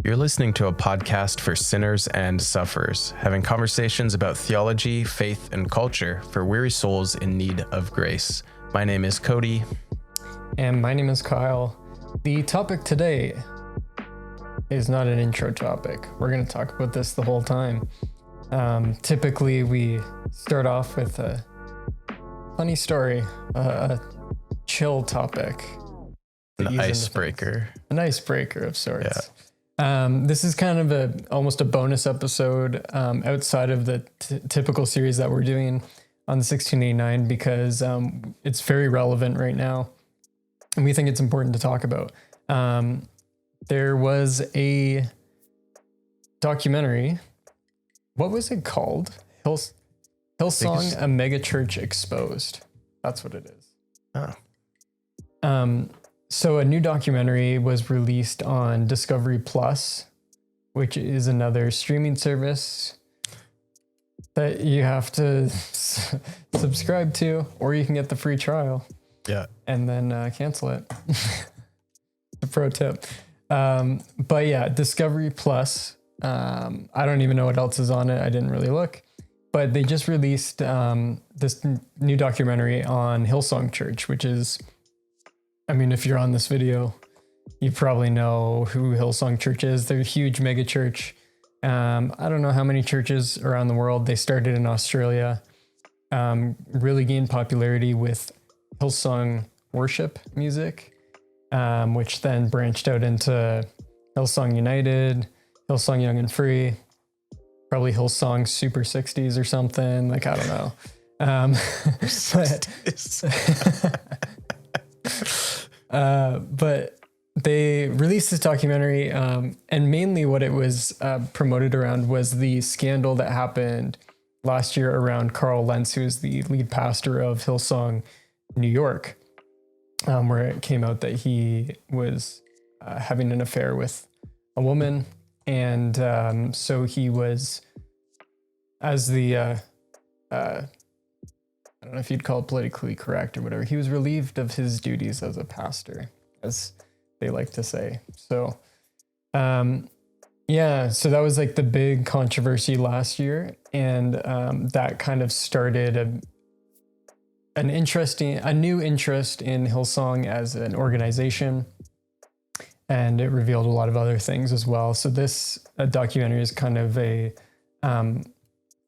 You're listening to a podcast for sinners and sufferers, having conversations about theology, faith, and culture for weary souls in need of grace. My name is Cody. And my name is Kyle. The topic today is not an intro topic. We're going to talk about this the whole time. Typically, we start off with a funny story, a chill topic. An icebreaker. An icebreaker of sorts. Yeah. This is kind of almost a bonus episode outside of the typical series that we're doing on the 1689 because it's very relevant right now. And we think it's important to talk about. There was a documentary. What was it called? Hillsong, a Megachurch Exposed. That's what it is. Oh. So a new documentary was released on Discovery Plus, which is another streaming service that you have to subscribe to, or you can get the free trial. Yeah. And then cancel it. A pro tip. But yeah, Discovery Plus. I don't even know what else is on it. I didn't really look. But they just released this new documentary on Hillsong Church, which is, I mean, if you're on this video, you probably know who Hillsong Church is. They're a huge megachurch. I don't know how many churches around the world. They started in Australia, really gained popularity with Hillsong worship music, which then branched out into Hillsong United, Hillsong Young and Free, probably Hillsong Super 60s or something. Like, I don't know. But they released this documentary, and mainly what it was promoted around was the scandal that happened last year around Carl Lentz, who is the lead pastor of Hillsong New York, where it came out that he was having an affair with a woman. And so he was, as the, I don't know if you'd call it politically correct or whatever, he was relieved of his duties as a pastor, as they like to say. So, yeah, so that was like the big controversy last year. And that kind of started a new interest in Hillsong as an organization. And it revealed a lot of other things as well. So this documentary is kind of a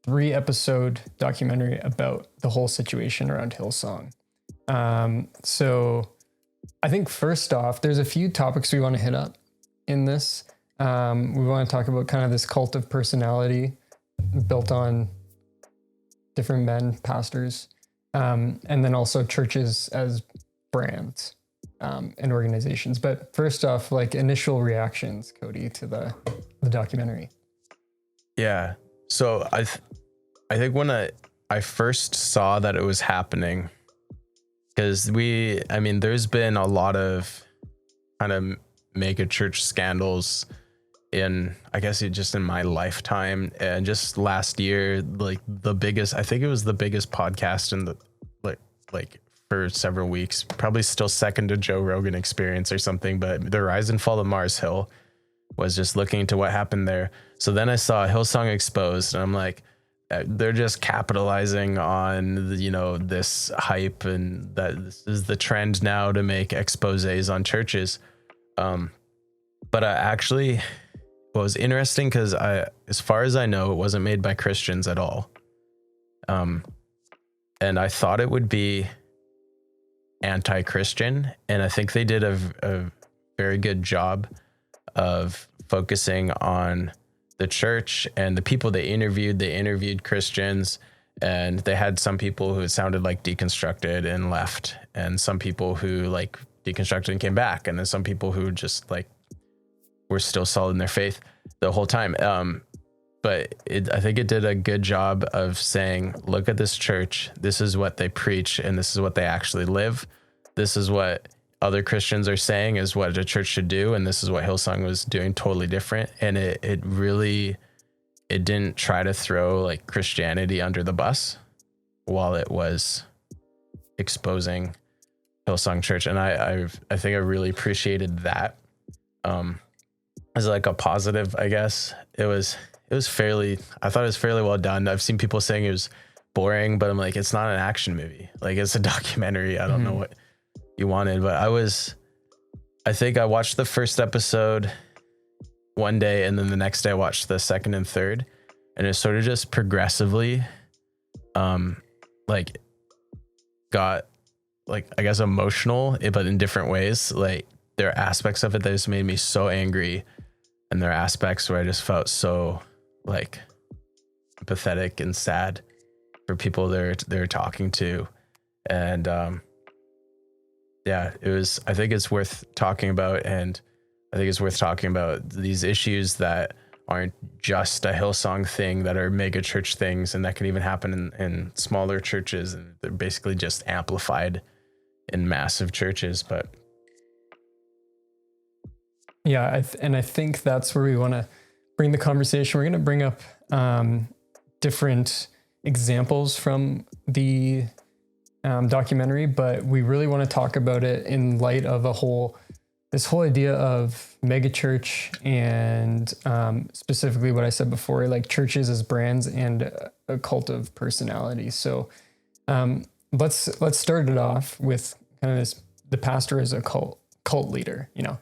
3-episode documentary about the whole situation around Hillsong. So I think first off, there's a few topics we want to hit up in this. We want to talk about kind of this cult of personality built on different men, pastors, and then also churches as brands and organizations. But first off, like initial reactions, Cody, to the documentary. Yeah. So I think when I first saw that it was happening, because there's been a lot of kind of mega church scandals I guess just in my lifetime, and just last year, like I think it was the biggest podcast in the like for several weeks, probably still second to Joe Rogan Experience or something, but the rise and fall of Mars Hill was just looking into what happened there. So then I saw Hillsong Exposed, and I'm like, they're just capitalizing on this hype, and that this is the trend now to make exposés on churches. But actually, what was interesting, because as far as I know, it wasn't made by Christians at all. And I thought it would be anti-Christian, and I think they did a very good job of focusing on the church and the people they interviewed Christians, and they had some people who it sounded like deconstructed and left, and some people who like deconstructed and came back, and then some people who just like were still solid in their faith the whole time. But I think it did a good job of saying, look at this church, this is what they preach, and this is what they actually live. This is what other Christians are saying is what a church should do, and this is what Hillsong was doing totally different. And it didn't try to throw like Christianity under the bus while it was exposing Hillsong Church. And I think I really appreciated that. as like a positive, I guess. I thought it was fairly well done. I've seen people saying it was boring, but I'm like, it's not an action movie. Like, it's a documentary. I don't know what you wanted, but I think I watched the first episode one day, and then the next day I watched the second and third, and it sort of just progressively, like got like, I guess, emotional, but in different ways. Like, there are aspects of it that just made me so angry, and there are aspects where I just felt so like pathetic and sad for people they're talking to. And yeah, I think it's worth talking about, and I think it's worth talking about these issues that aren't just a Hillsong thing, that are megachurch things, and that can even happen in smaller churches, and they're basically just amplified in massive churches. But yeah, I think that's where we want to bring the conversation. We're going to bring up different examples from the documentary, but we really want to talk about it in light of this whole idea of megachurch, and specifically what I said before, like churches as brands and a cult of personality. So let's start it off with kind of the pastor as a cult leader. You know,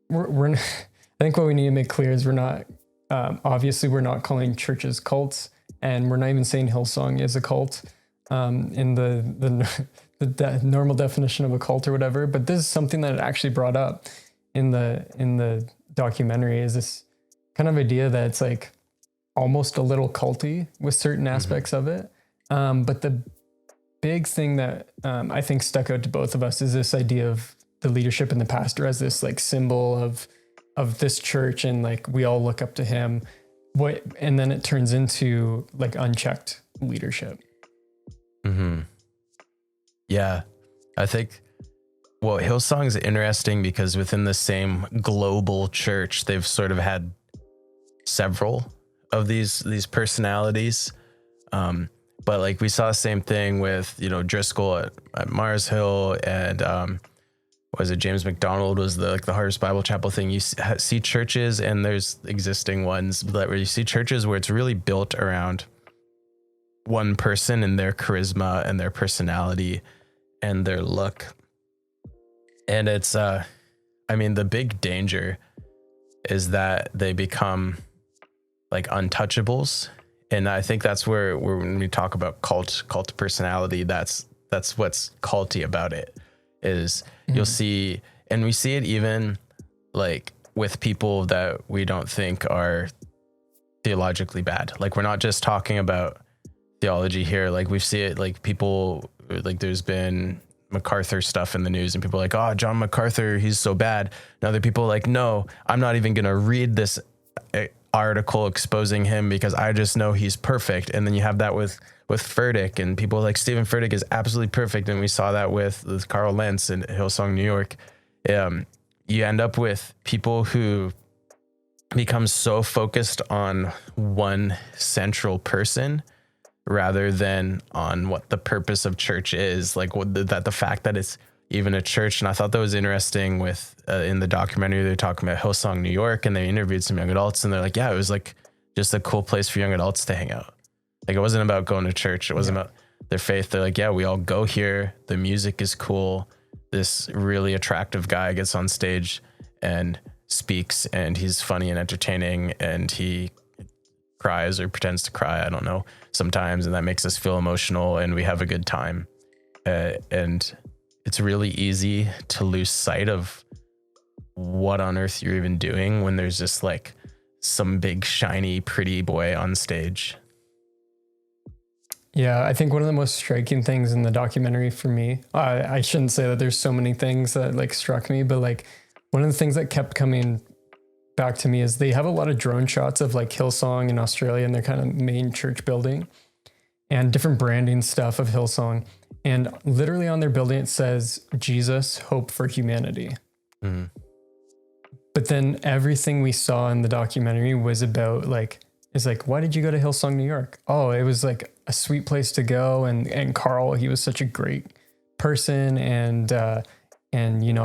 we're I think what we need to make clear is we're not obviously we're not calling churches cults, and we're not even saying Hillsong is a cult in the normal definition of a cult or whatever. But this is something that it actually brought up in the documentary, is this kind of idea that it's like almost a little culty with certain aspects of it. But the big thing that I think stuck out to both of us is this idea of the leadership and the pastor as this like symbol of this church, and like we all look up to him. And then it turns into like unchecked leadership. Yeah, I think, well, Hillsong is interesting because within the same global church, they've sort of had several of these personalities. But like we saw the same thing with, Driscoll at Mars Hill, and was it James McDonald was the Harvest Bible Chapel thing. You see churches, and there's existing ones, but where you see churches where it's really built around one person and their charisma and their personality and their look. And it's, the big danger is that they become like untouchables. And I think that's where when we talk about cult personality, that's what's culty about it is you'll see, and we see it even like with people that we don't think are theologically bad. Like, we're not just talking about theology here. Like, we see it like people, like there's been MacArthur stuff in the news, and people are like, oh, John MacArthur, he's so bad. And other people are like, no, I'm not even going to read this article exposing him because I just know he's perfect. And then you have that with Furtick, and people like Stephen Furtick is absolutely perfect. And we saw that with Carl Lentz in Hillsong New York. You end up with people who become so focused on one central person rather than on what the purpose of church is, like the fact that it's even a church. And I thought that was interesting with in the documentary, they're talking about Hillsong New York, and they interviewed some young adults, and they're like, yeah, it was like just a cool place for young adults to hang out. Like, it wasn't about going to church. It wasn't about their faith. They're like, yeah, we all go here. The music is cool. This really attractive guy gets on stage and speaks, and he's funny and entertaining, and he cries or pretends to cry, I don't know, sometimes, and that makes us feel emotional, and we have a good time. And it's really easy to lose sight of what on earth you're even doing when there's just like some big shiny pretty boy on stage. Yeah, I think one of the most striking things in the documentary for me, I shouldn't say that there's so many things that like struck me, but like one of the things that kept coming back to me is they have a lot of drone shots of like Hillsong in Australia and their kind of main church building, and different branding stuff of Hillsong. And literally on their building, it says, Jesus, hope for humanity. Mm-hmm. But then everything we saw in the documentary was about like, it's like, why did you go to Hillsong New York? Oh, it was like a sweet place to go. And Carl, he was such a great person. And I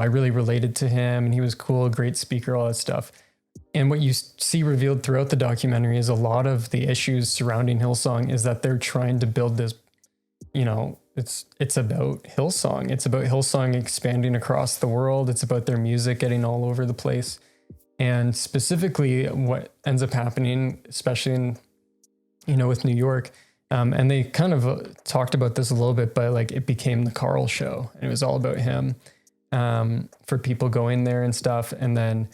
really related to him, and he was cool, great speaker, all that stuff. And what you see revealed throughout the documentary is a lot of the issues surrounding Hillsong is that they're trying to build this, it's about Hillsong. It's about Hillsong expanding across the world. It's about their music getting all over the place. And specifically what ends up happening, especially in, with New York, and they kind of talked about this a little bit, but like it became the Carl show and it was all about him, for people going there and stuff. And then,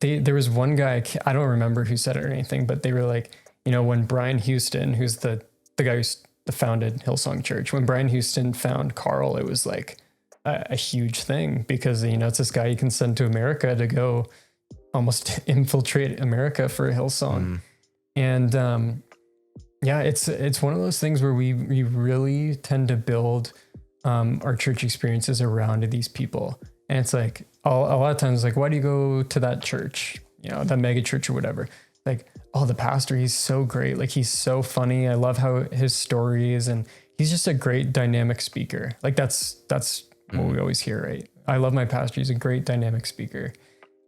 there was one guy, I don't remember who said it or anything, but they were like, when Brian Houston, who's the guy who founded Hillsong Church, when Brian Houston found Carl, it was like a huge thing because, it's this guy you can send to America to go almost infiltrate America for Hillsong. And, it's one of those things where we really tend to build, our church experiences around these people. And it's like, a lot of times, like, why do you go to that church, that megachurch or whatever? Like, oh, the pastor, he's so great. Like, he's so funny. I love how his story is. And he's just a great dynamic speaker. Like, that's what we always hear, right? I love my pastor. He's a great dynamic speaker.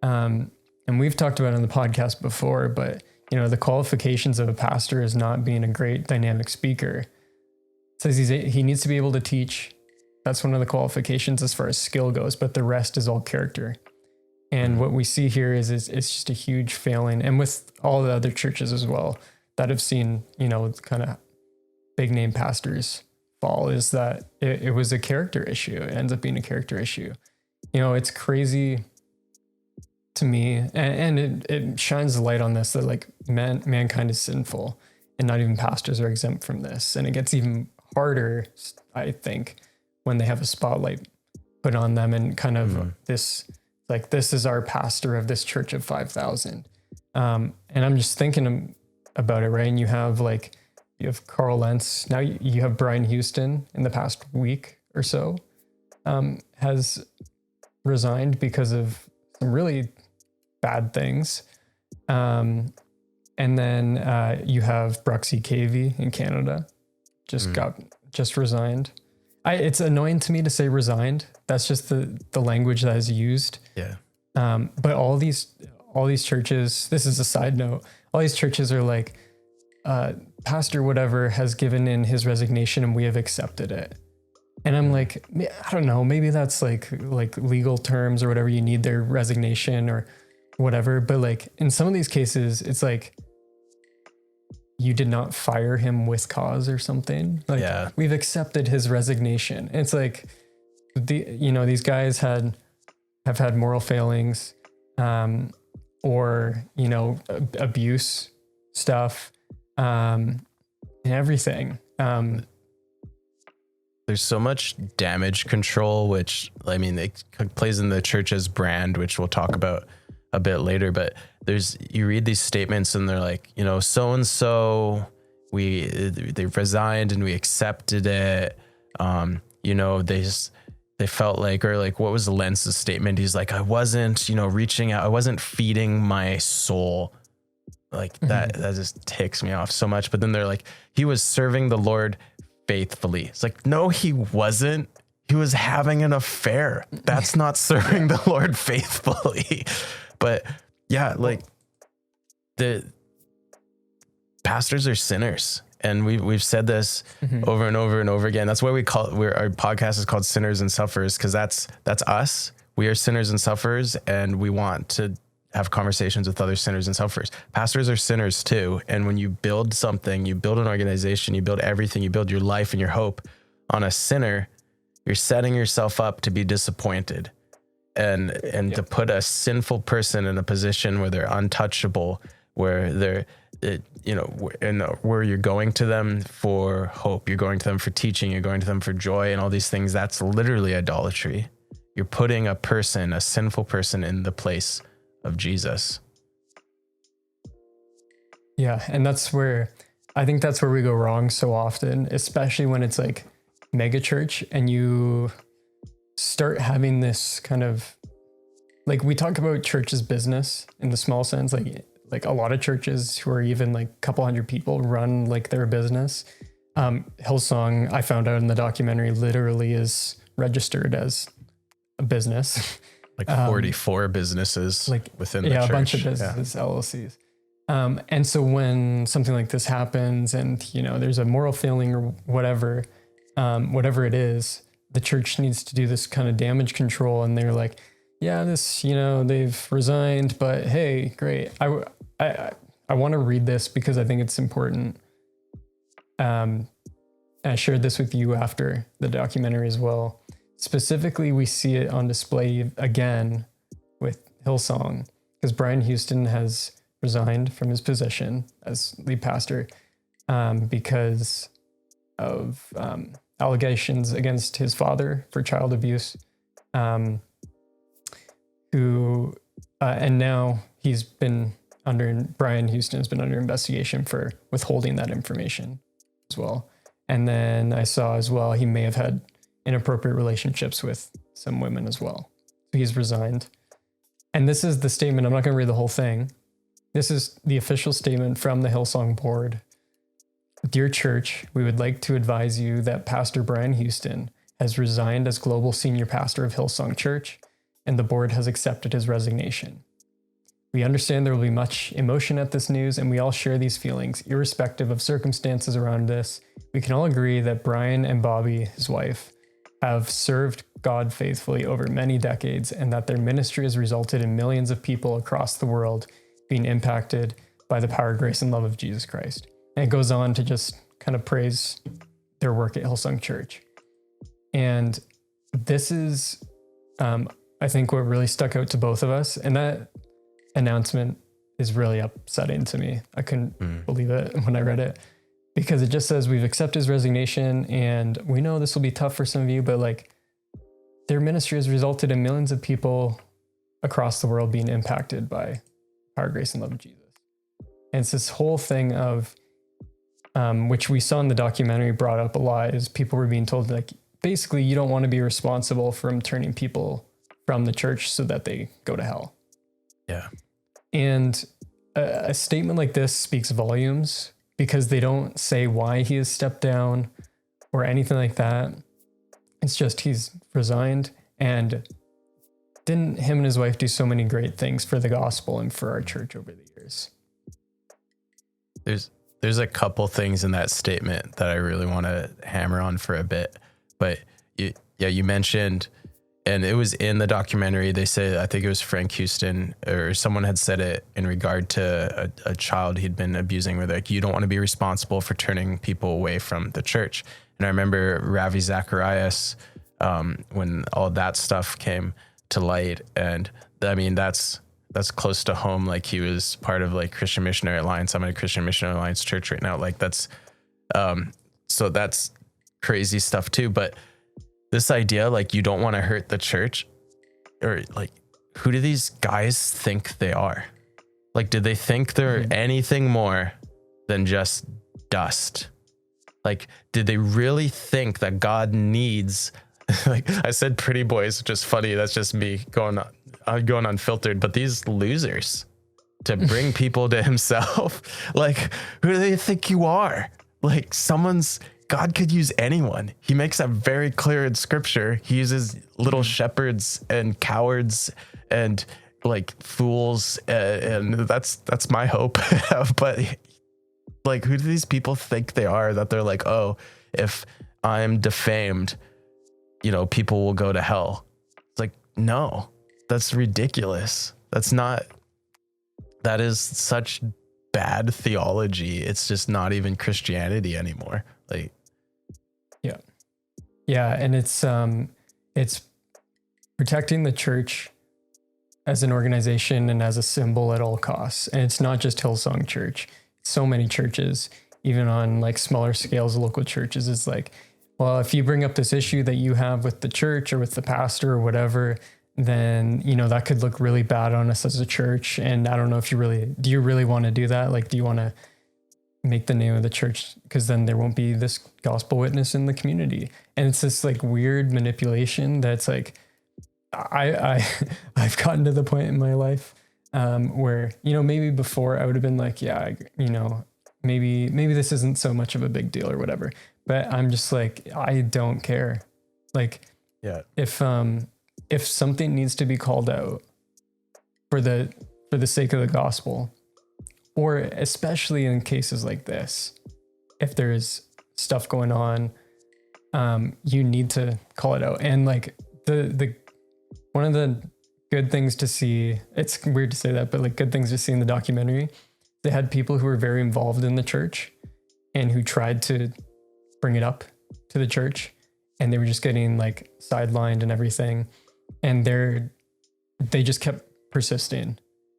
And we've talked about it on the podcast before, but, the qualifications of a pastor is not being a great dynamic speaker. It says he needs to be able to teach. That's one of the qualifications as far as skill goes, but the rest is all character. And what we see here is it's just a huge failing. And with all the other churches as well that have seen, kind of big name pastors fall, is that it was a character issue. It ends up being a character issue. It's crazy to me. And it shines the light on this, that like mankind is sinful and not even pastors are exempt from this. And it gets even harder, I think, when they have a spotlight put on them and kind of this is our pastor of this church of 5,000. And I'm just thinking about it, right? And you have Carl Lentz. Now you have Brian Houston in the past week or so, has resigned because of some really bad things. And then you have Bruxy Cavey in Canada, just resigned. It's annoying to me to say resigned. That's just the language that is used. Yeah. But all these churches, this is a side note, all these churches are like, pastor whatever has given in his resignation and we have accepted it. And I'm like, I don't know, maybe that's like legal terms or whatever, you need their resignation or whatever. But like in some of these cases, it's like, you did not fire him with cause or something. Like, we've accepted his resignation. It's like, these guys have had moral failings, or, abuse stuff, and everything. There's so much damage control, which, I mean, it plays in the church's brand, which we'll talk about a bit later, but you read these statements and they're like, so-and-so, they resigned and we accepted it. They felt like, or like, what was Lentz's statement? He's like, I wasn't, reaching out. I wasn't feeding my soul. Like that just ticks me off so much. But then they're like, he was serving the Lord faithfully. It's like, no, he wasn't. He was having an affair. That's not serving the Lord faithfully. But yeah, like the pastors are sinners. And we've said this over and over and over again. That's why our podcast is called Sinners and Sufferers, because that's us. We are sinners and sufferers, and we want to have conversations with other sinners and sufferers. Pastors are sinners too. And when you build something, you build an organization, you build everything, you build your life and your hope on a sinner, you're setting yourself up to be disappointed. And to put a sinful person in a position where they're untouchable, where they're, where you're going to them for hope, you're going to them for teaching, you're going to them for joy and all these things, that's literally idolatry. You're putting a sinful person in the place of Jesus. Yeah. And I think that's where we go wrong so often, especially when it's like megachurch and you start having this kind of, like, we talk about church as business in the small sense, like a lot of churches who are even like a couple hundred people run like their business. Hillsong, I found out in the documentary, literally is registered as a business. Like 44 businesses like within the church. A bunch of businesses, LLCs. And so when something like this happens and, there's a moral failing or whatever it is, the church needs to do this kind of damage control. And they're like, yeah, this, they've resigned, but hey, great. I want to read this because I think it's important. I shared this with you after the documentary as well. Specifically, we see it on display again with Hillsong because Brian Houston has resigned from his position as lead pastor because of allegations against his father for child abuse, and now Brian Houston has been under investigation for withholding that information as well. And then I saw as well, he may have had inappropriate relationships with some women as well. So he's resigned. And this is the statement. I'm not going to read the whole thing. This is the official statement from the Hillsong board. Dear church, we would like to advise you that Pastor Brian Houston has resigned as global senior pastor of Hillsong Church, and the board has accepted his resignation. We understand there will be much emotion at this news, and we all share these feelings, irrespective of circumstances around this. We can all agree that Brian and Bobby, his wife, have served God faithfully over many decades, and that their ministry has resulted in millions of people across the world being impacted by the power, grace, and love of Jesus Christ. And it goes on to just kind of praise their work at Hillsong Church. And this is, I think, what really stuck out to both of us. And that announcement is really upsetting to me. I couldn't believe it when I read it, because it just says we've accepted his resignation and we know this will be tough for some of you, but like their ministry has resulted in millions of people across the world being impacted by power, grace, and love of Jesus. And it's this whole thing of, which we saw in the documentary brought up a lot, is people were being told like, basically you don't want to be responsible for turning people from the church so that they go to hell. Yeah. And a statement like this speaks volumes because they don't say why he has stepped down or anything like that. It's just he's resigned, and didn't him and his wife do so many great things for the gospel and for our church over the years? There's a couple things in that statement that I really want to hammer on for a bit, but you mentioned, and it was in the documentary, they say, I think it was Frank Houston or someone had said it in regard to a child he'd been abusing, where like, you don't want to be responsible for turning people away from the church. And I remember Ravi Zacharias, when all that stuff came to light, and I mean, that's close to home. Like he was part of like Christian Missionary Alliance. I'm in a Christian Missionary Alliance church right now. Like that's, so that's crazy stuff too. But this idea, like you don't want to hurt the church, or like, who do these guys think they are? Like, did they think they're anything more than just dust? Like, did they really think that God needs, like I said, pretty boys, which is funny. That's just me going unfiltered, but these losers to bring people to himself, like, who do they think you are? Like God could use anyone. He makes that very clear in scripture. He uses little shepherds and cowards and like fools. And that's my hope. But like, who do these people think they are, that they're like, oh, if I'm defamed, people will go to hell? It's like, no, that's ridiculous. That is such bad theology. It's just not even Christianity anymore. Like, yeah. And it's protecting the church as an organization and as a symbol at all costs. And it's not just Hillsong Church. So many churches, even on like smaller scales, local churches, is like, well, if you bring up this issue that you have with the church or with the pastor or whatever, then, that could look really bad on us as a church. And I don't know if do you really want to do that? Like, do you want to make the name of the church? Because then there won't be this gospel witness in the community. And it's this like weird manipulation that's like, I've gotten to the point in my life where, maybe before I would have been like, yeah, maybe this isn't so much of a big deal or whatever. But I'm just like, I don't care. Like, yeah, if if something needs to be called out for the sake of the gospel, or especially in cases like this, if there's stuff going on, you need to call it out. And like the one of the good things to see, it's weird to say that, but like good things to see in the documentary, they had people who were very involved in the church and who tried to bring it up to the church, and they were just getting like sidelined and everything. And they just kept persisting,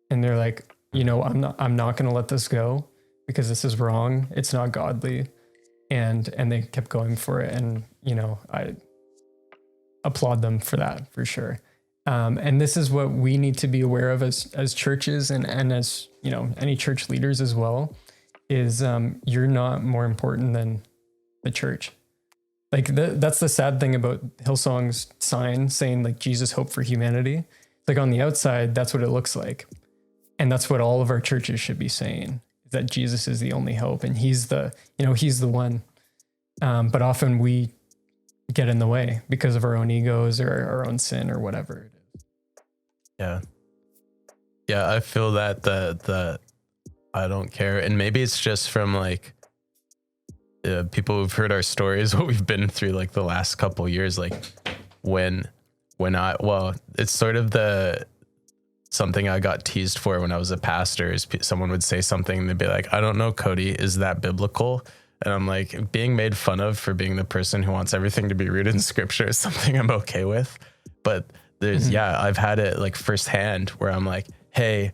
and they're like, I'm not going to let this go because this is wrong. It's not godly. And they kept going for it. And, I applaud them for that, for sure. And this is what we need to be aware of as churches and as, any church leaders as well, is you're not more important than the church. Like that's the sad thing about Hillsong's sign saying like Jesus hope for humanity. Like on the outside, that's what it looks like. And that's what all of our churches should be saying, is that Jesus is the only hope and he's the one. But often we get in the way because of our own egos or our own sin or whatever it is. Yeah. Yeah, I feel that the I don't care. And maybe it's just from like people who've heard our stories, what we've been through like the last couple years, like it's sort of something I got teased for when I was a pastor is someone would say something and they'd be like, I don't know, Cody, is that biblical? And I'm like, being made fun of for being the person who wants everything to be rooted in scripture is something I'm okay with. But there's, I've had it like firsthand where I'm like, hey,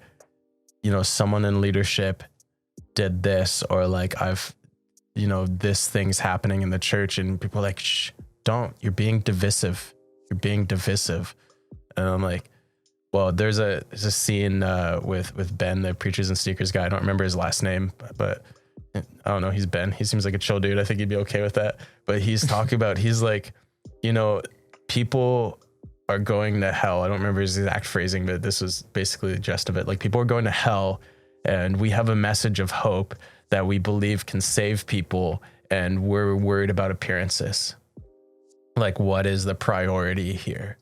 someone in leadership did this, or like this thing's happening in the church, and people are like, shh, don't, you're being divisive. And I'm like, well, there's a scene with Ben, the Preachers and Sneakers guy. I don't remember his last name, but I don't know. He's Ben. He seems like a chill dude. I think he'd be okay with that. But he's talking about, he's like, people are going to hell. I don't remember his exact phrasing, but this was basically the gist of it. Like, people are going to hell, and we have a message of hope that we believe can save people, and we're worried about appearances. Like, what is the priority here?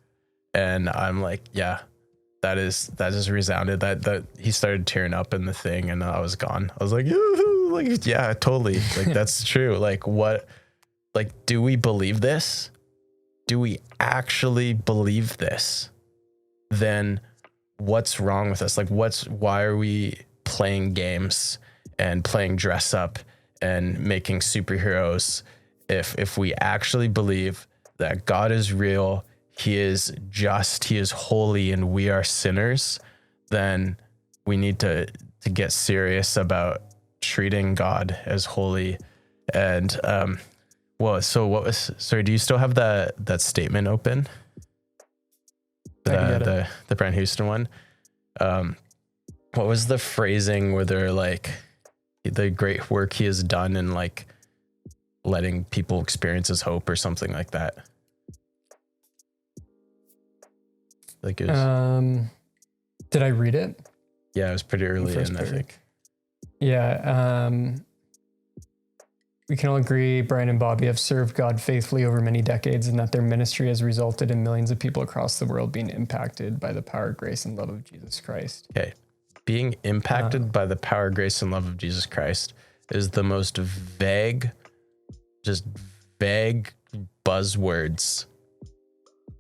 And I'm like, yeah, that just resounded. That he started tearing up in the thing, and I was gone. I was like, yoo-hoo, like, yeah, totally. Like, that's true. Like, what? Like, do we believe this? Do we actually believe this? Then what's wrong with us? Like, why are we playing games and playing dress up and making superheroes if we actually believe that God is real, he is just, he is holy, and we are sinners? Then we need to get serious about treating God as holy. And sorry, do you still have that statement open? The Brent Houston one. What was the phrasing where they're like, the great work he has done in like letting people experience his hope or something like that? Like, it was, did I read it? Yeah, it was pretty early in, I think. Yeah. We can all agree Brian and Bobby have served God faithfully over many decades, and that their ministry has resulted in millions of people across the world being impacted by the power, grace, and love of Jesus Christ. Okay. Being impacted by the power, grace, and love of Jesus Christ is the most vague buzzwords.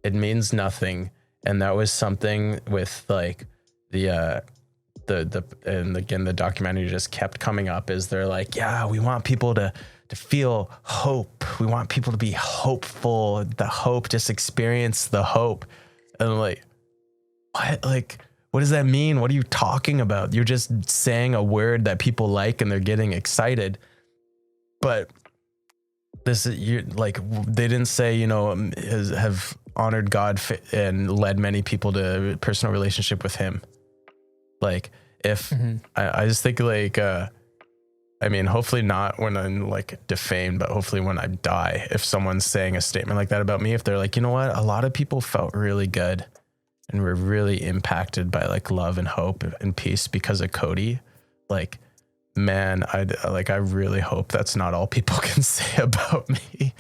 It means nothing. And that was something with like and again, the documentary just kept coming up, is they're like, yeah, we want people to feel hope. We want people to be hopeful, the hope, just experience the hope. And I'm like, what? Like, what does that mean? What are you talking about? You're just saying a word that people like and they're getting excited. But you're like, they didn't say, have honored God and led many people to a personal relationship with him. Like, if I just think like, hopefully not when I'm like defamed, but hopefully when I die, if someone's saying a statement like that about me, if they're like, you know what, a lot of people felt really good and were really impacted by like love and hope and peace because of Cody, like, man, I really hope that's not all people can say about me.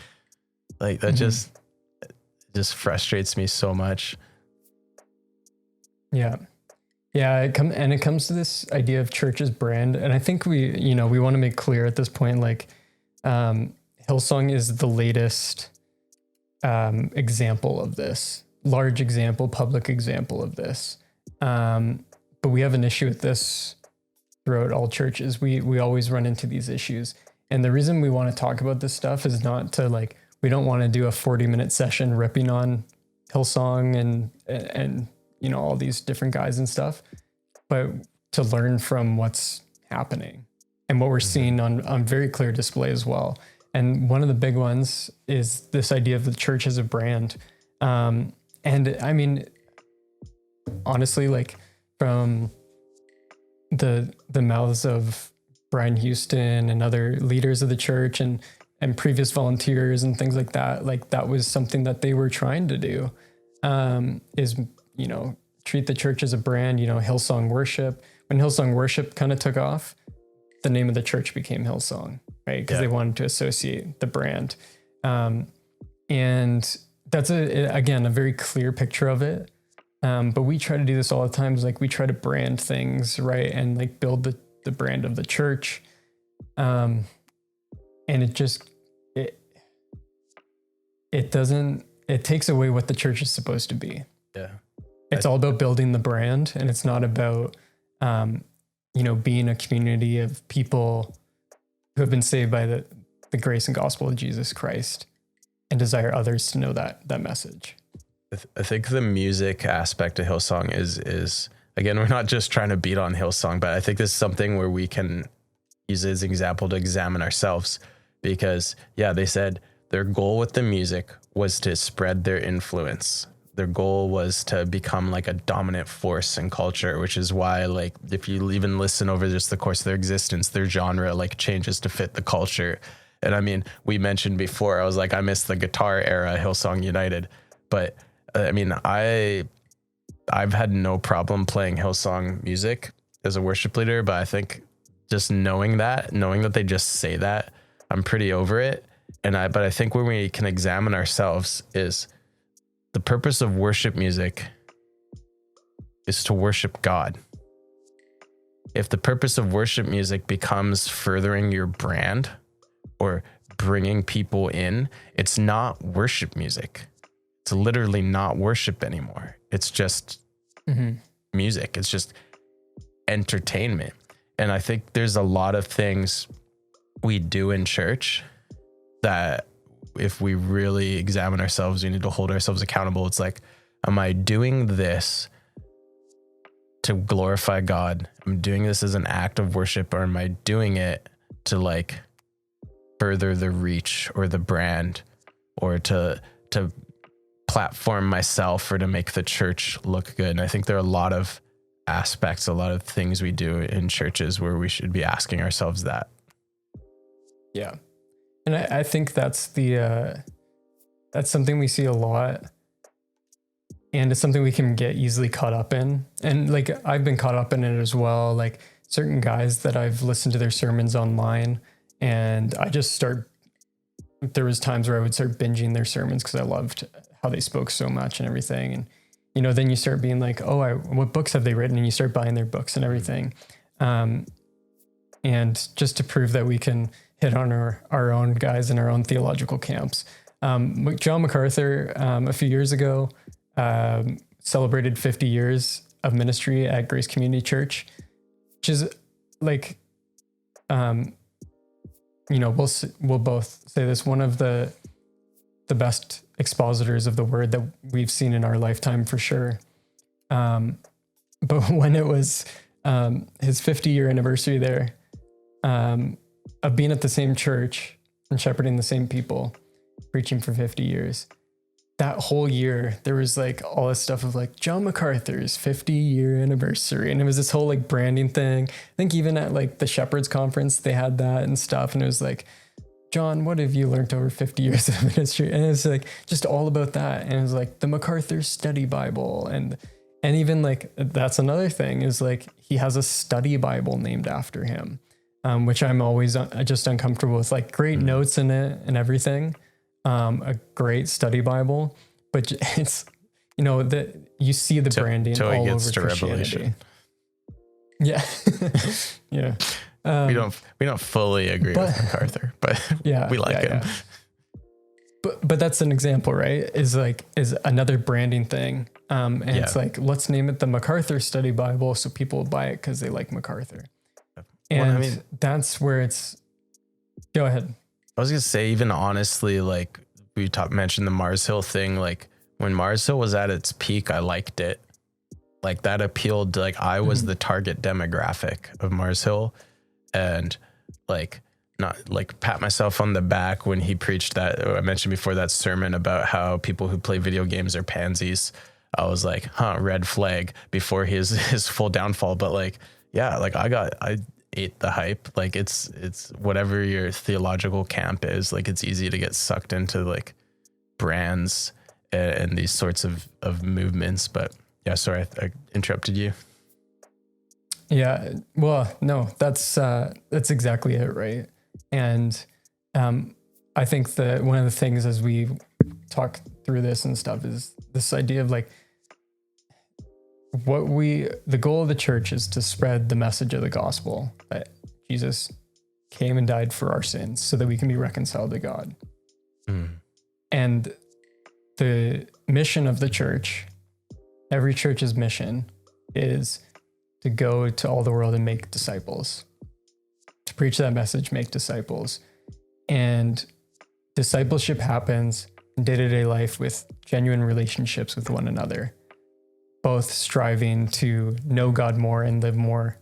Like, that just frustrates me so much. Yeah. Yeah. It comes to this idea of church as brand. And I think we want to make clear at this point, like, Hillsong is the latest example of this, large example, public example of this. But we have an issue with this throughout all churches. We always run into these issues. And the reason we want to talk about this stuff is not to like, we don't want to do a 40-minute session ripping on Hillsong and all these different guys and stuff, but to learn from what's happening and what we're seeing on very clear display as well. And one of the big ones is this idea of the church as a brand. And I mean, honestly, like from the mouths of Brian Houston and other leaders of the church and previous volunteers and things like that was something that they were trying to do, is, treat the church as a brand, Hillsong worship. When Hillsong worship kind of took off, the name of the church became Hillsong, right? Because they wanted to associate the brand. And that's again, a very clear picture of it. But we try to do this all the time. Like we try to brand things, right? And like build the brand of the church. And it takes away what the church is supposed to be. Yeah. It's all about building the brand, and it's not about, being a community of people who have been saved by the grace and gospel of Jesus Christ and desire others to know that message. I think the music aspect of Hillsong is again, we're not just trying to beat on Hillsong, but I think this is something where we can use it as an example to examine ourselves, because they said their goal with the music was to spread their influence. Their goal was to become like a dominant force in culture, which is why, like, if you even listen over just the course of their existence, their genre like changes to fit the culture. And I mean, we mentioned before, I was like, I miss the guitar era, Hillsong United. But I mean, I've had no problem playing Hillsong music as a worship leader, but I think just knowing that they just say that, I'm pretty over it. But I think where we can examine ourselves is the purpose of worship music is to worship God. If the purpose of worship music becomes furthering your brand or bringing people in, it's not worship music. It's literally not worship anymore. It's just music. It's just entertainment. And I think there's a lot of things we do in church that if we really examine ourselves, we need to hold ourselves accountable. It's like, am I doing this to glorify God? I'm doing this as an act of worship, or am I doing it to like further the reach or the brand, or to platform myself, or to make the church look good? And I think there are a lot of aspects, a lot of things we do in churches where we should be asking ourselves that. Yeah. And I think that's something we see a lot, and it's something we can get easily caught up in. And like, I've been caught up in it as well. Like certain guys that I've listened to their sermons online, and there was times where I would start binging their sermons because I loved how they spoke so much and everything. And, then you start being like, oh, what books have they written? And you start buying their books and everything. And just to prove that we can hit on our own guys in our own theological camps. John MacArthur, a few years ago, celebrated 50 years of ministry at Grace Community Church, which is like, we'll both say this, one of the best expositors of the word that we've seen in our lifetime for sure. But when it was his 50-year anniversary there, of being at the same church and shepherding the same people, preaching for 50 years. That whole year, there was like all this stuff of like John MacArthur's 50-year anniversary. And it was this whole like branding thing. I think even at like the Shepherds Conference, they had that and stuff. And it was like, John, what have you learned over 50 years of ministry? And it's like just all about that. And it was like the MacArthur Study Bible. And even like, that's another thing, is like he has a study Bible named after him. Which I'm always just uncomfortable with, like great notes in it and everything. A great study Bible, but it's, you know, that you see the branding till all it gets over to Christianity. Revelation. Yeah. Yeah. We don't fully agree with MacArthur, but yeah, we like him. Yeah. But that's an example, right? Is another branding thing. And it's like, let's name it the MacArthur Study Bible so people will buy it because they like MacArthur. And that's where it's, go ahead. I was gonna say, even honestly, like we mentioned the Mars Hill thing, like when Mars Hill was at its peak, I liked it. Like that appealed to, like, I was the target demographic of Mars Hill, and like, not like pat myself on the back when he preached that, I mentioned before, that sermon about how people who play video games are pansies. I was like, red flag before his full downfall. But like, yeah, like I ate the hype. Like it's whatever your theological camp is, like it's easy to get sucked into like brands and these sorts of movements. But yeah, sorry, I interrupted you. Yeah, well, no, that's exactly it, right? And I think that one of the things as we talk through this and stuff is this idea of like the goal of the church is to spread the message of the gospel that Jesus came and died for our sins so that we can be reconciled to God. And the mission of the church, every church's mission, is to go to all the world and make disciples, to preach that message, make disciples. And discipleship happens in day-to-day life with genuine relationships with one another, both striving to know God more and live more,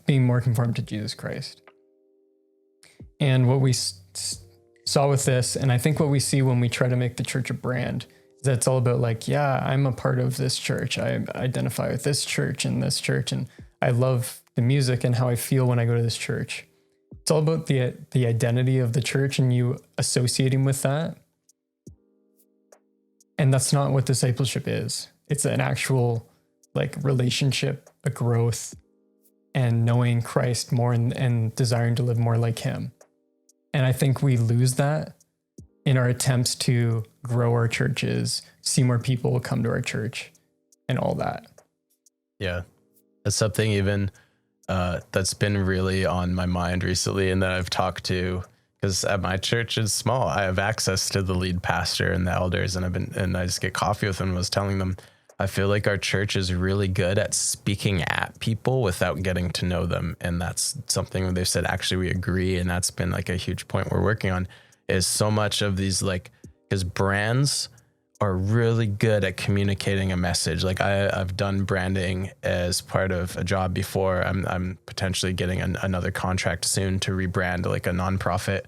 being more conformed to Jesus Christ. And what we saw with this, and I think what we see when we try to make the church a brand, is that it's all about like, yeah, I'm a part of this church. I identify with this church, and I love the music and how I feel when I go to this church. It's all about the identity of the church and you associating with that. And that's not what discipleship is. It's an actual like relationship, a growth, and knowing Christ more and desiring to live more like him. And I think we lose that in our attempts to grow our churches, see more people come to our church and all that. Yeah. That's something even that's been really on my mind recently, and that I've talked to, because at my church is small. I have access to the lead pastor and the elders, and I just get coffee with them. And was telling them, I feel like our church is really good at speaking at people without getting to know them. And that's something they've said, actually, we agree. And that's been like a huge point we're working on, is so much of these, like, because brands are really good at communicating a message. Like I've done branding as part of a job before. I'm potentially getting another contract soon to rebrand like a nonprofit.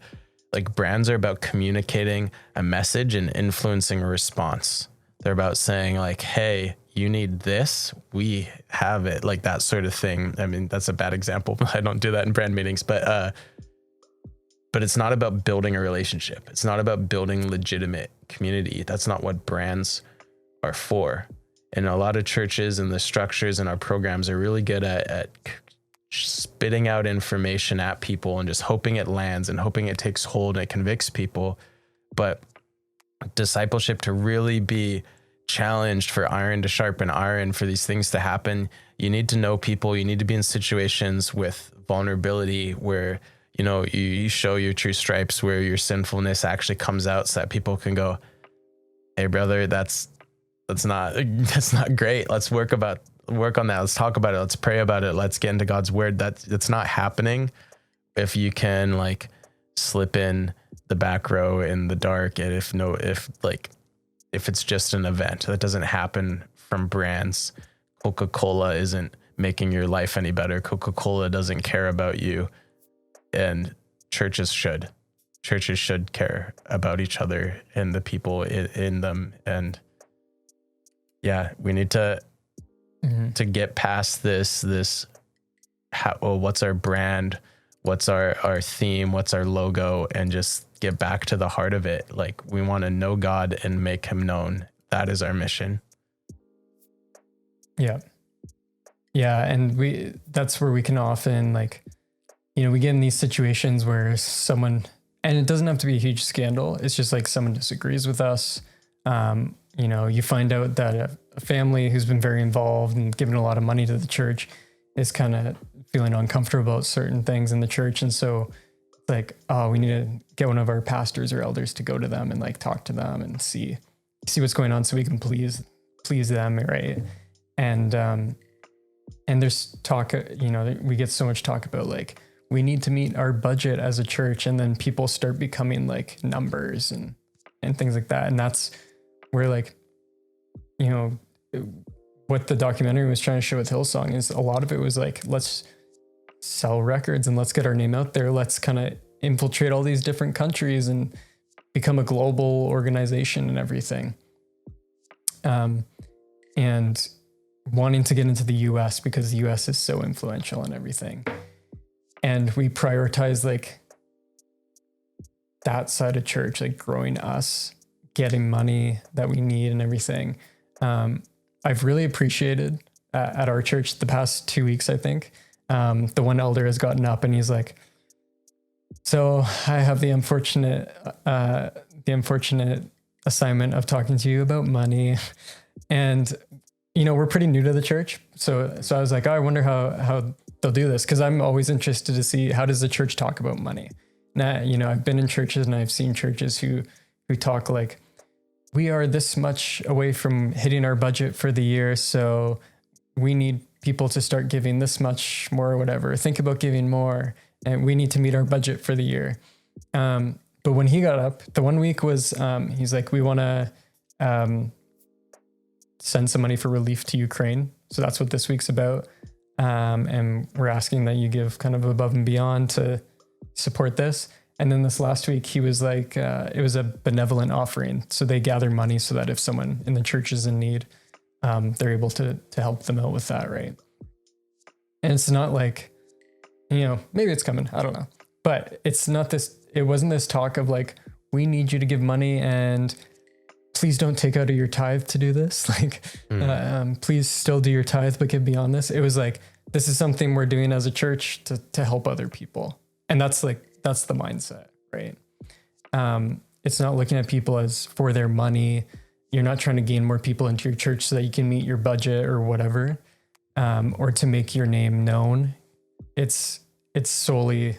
Like brands are about communicating a message and influencing a response. They're about saying like, hey, you need this, we have it, like that sort of thing. I mean, that's a bad example. I don't do that in brand meetings, but it's not about building a relationship. It's not about building legitimate community. That's not what brands are for. And a lot of churches and the structures in our programs are really good at spitting out information at people and just hoping it lands and hoping it takes hold and it convicts people. But discipleship, to really be challenged, for iron to sharpen iron, for these things to happen, you need to know people. You need to be in situations with vulnerability where, you know, you show your true stripes, where your sinfulness actually comes out, so that people can go, hey brother, that's not great. Let's work on that. Let's talk about it. Let's pray about it. Let's get into God's word. That's not happening if you can like slip in the back row in the dark. And if it's just an event, that doesn't happen from brands. Coca-Cola isn't making your life any better. Coca-Cola doesn't care about you. And churches should care about each other and the people in them. And yeah, we need to get past this, what's our brand? What's our theme? What's our logo? And just get back to the heart of it. Like, we want to know God and make him known. That is our mission. Yeah. Yeah. And that's where we can often we get in these situations where someone, and it doesn't have to be a huge scandal. It's just like someone disagrees with us. you find out that a family who's been very involved and given a lot of money to the church is kind of feeling uncomfortable about certain things in the church. And so like, oh, we need to get one of our pastors or elders to go to them and like talk to them and see what's going on so we can please them, right? And there's talk, we get so much talk about like, we need to meet our budget as a church, and then people start becoming like numbers and things like that. And that's where like, what the documentary was trying to show with Hillsong is a lot of it was like, let's sell records and let's get our name out there. Let's kind of infiltrate all these different countries and become a global organization and everything. And wanting to get into the US because the US is so influential and everything. And we prioritize like that side of church, like growing us, getting money that we need and everything. I've really appreciated at our church the past 2 weeks, I think, the one elder has gotten up and he's like, so I have the unfortunate assignment of talking to you about money. And, we're pretty new to the church. So I was like, oh, I wonder how they'll do this. Cause I'm always interested to see, how does the church talk about money? Now, I've been in churches and I've seen churches who talk like, we are this much away from hitting our budget for the year. So we need people to start giving this much more or whatever. Think about giving more. And we need to meet our budget for the year. But when he got up, the 1 week was, he's like, we want to send some money for relief to Ukraine. So that's what this week's about. And we're asking that you give kind of above and beyond to support this. And then this last week, he was like, it was a benevolent offering. So they gather money so that if someone in the church is in need, they're able to help them out with that, right? And it's not like, maybe it's coming, I don't know. But it wasn't this talk of like, we need you to give money and please don't take out of your tithe to do this. Like, please still do your tithe, but give beyond this. It was like, this is something we're doing as a church to help other people. And that's the mindset, right? It's not looking at people as for their money. You're not trying to gain more people into your church so that you can meet your budget or whatever, or to make your name known. It's solely,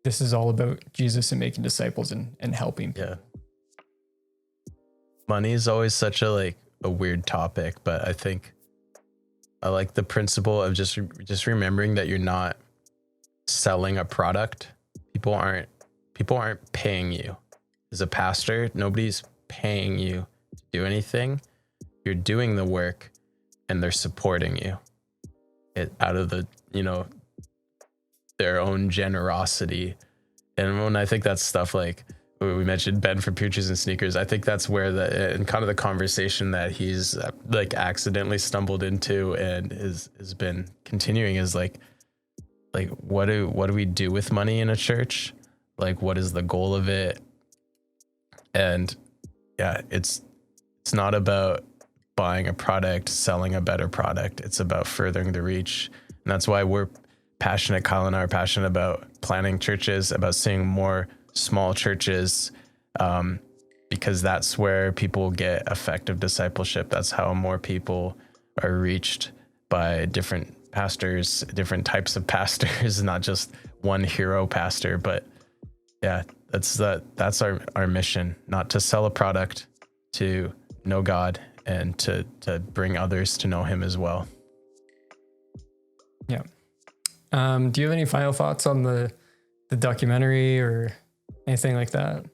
this is all about Jesus and making disciples and helping people. Yeah. Money is always such a weird topic, but I think I like the principle of just remembering that you're not selling a product. People aren't paying you. As a pastor, nobody's paying you to do anything. You're doing the work and they're supporting you out of their own generosity. And when I think that's stuff like we mentioned Ben from Pooches and Sneakers, I think that's where and kind of the conversation that he's accidentally stumbled into and has been continuing is like what do we do with money in a church? Like, what is the goal of it? And yeah, it's not about buying a product, selling a better product. It's about furthering the reach. And that's why we're passionate, Kyle and I are passionate about planning churches, about seeing more small churches, because that's where people get effective discipleship. That's how more people are reached by different pastors, different types of pastors, not just one hero pastor. But yeah, that's our mission, not to sell a product, to know God and to bring others to know him as well. Yeah. Do you have any final thoughts on the documentary or anything like that?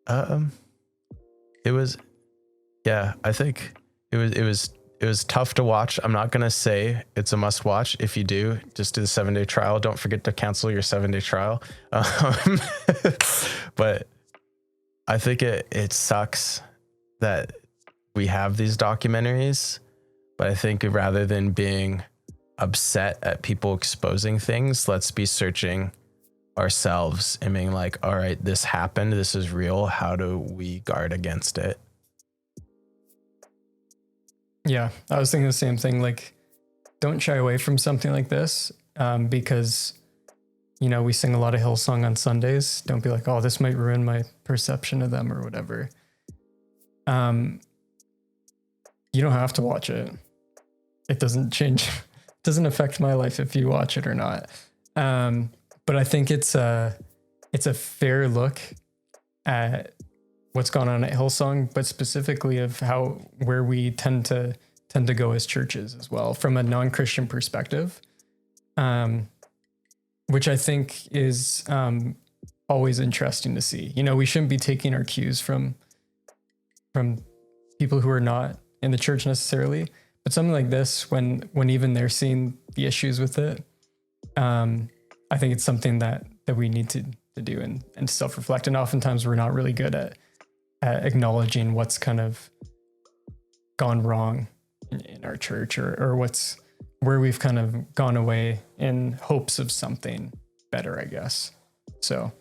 I think it was tough to watch. I'm not going to say it's a must watch. If you do, just do the 7-day trial. Don't forget to cancel your 7-day trial. But I think it sucks that we have these documentaries, but I think rather than being upset at people exposing things, let's be searching ourselves and being like, all right, this happened. This is real. How do we guard against it? Yeah, I was thinking the same thing. Like, don't shy away from something like this, because, we sing a lot of Hillsong on Sundays. Don't be like, oh, this might ruin my perception of them or whatever. You don't have to watch it. It doesn't change, it doesn't affect my life if you watch it or not. But I think it's a fair look at what's gone on at Hillsong, but specifically of where we tend to go as churches as well, from a non-Christian perspective, which I think is always interesting to see. You know, we shouldn't be taking our cues from people who are not in the church necessarily, but something like this, when even they're seeing the issues with it, I think it's something that we need to do and self-reflect. And oftentimes we're not really good at acknowledging what's kind of gone wrong in our church, or where we've kind of gone away in hopes of something better, I guess. So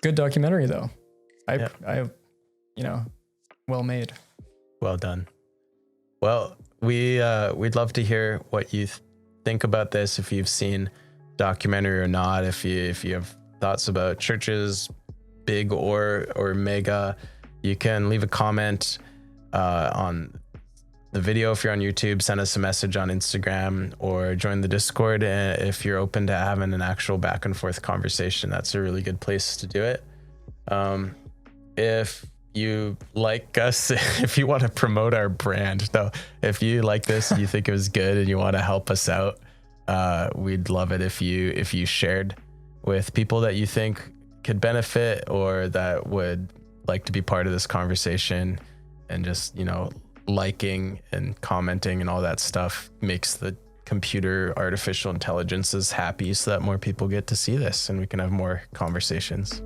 good documentary though. I well made. Well done. Well, we'd love to hear what you think about this, if you've seen documentary or not, if you have thoughts about churches, big or mega. You can leave a comment on the video if you're on YouTube, send us a message on Instagram, or join the Discord if you're open to having an actual back and forth conversation. That's a really good place to do it. If you like us, if you want to promote our brand, if you like this, you think it was good and you want to help us out, we'd love it if you shared with people that you think could benefit or that would like to be part of this conversation. And just, liking and commenting and all that stuff makes the computer artificial intelligences happy, so that more people get to see this and we can have more conversations.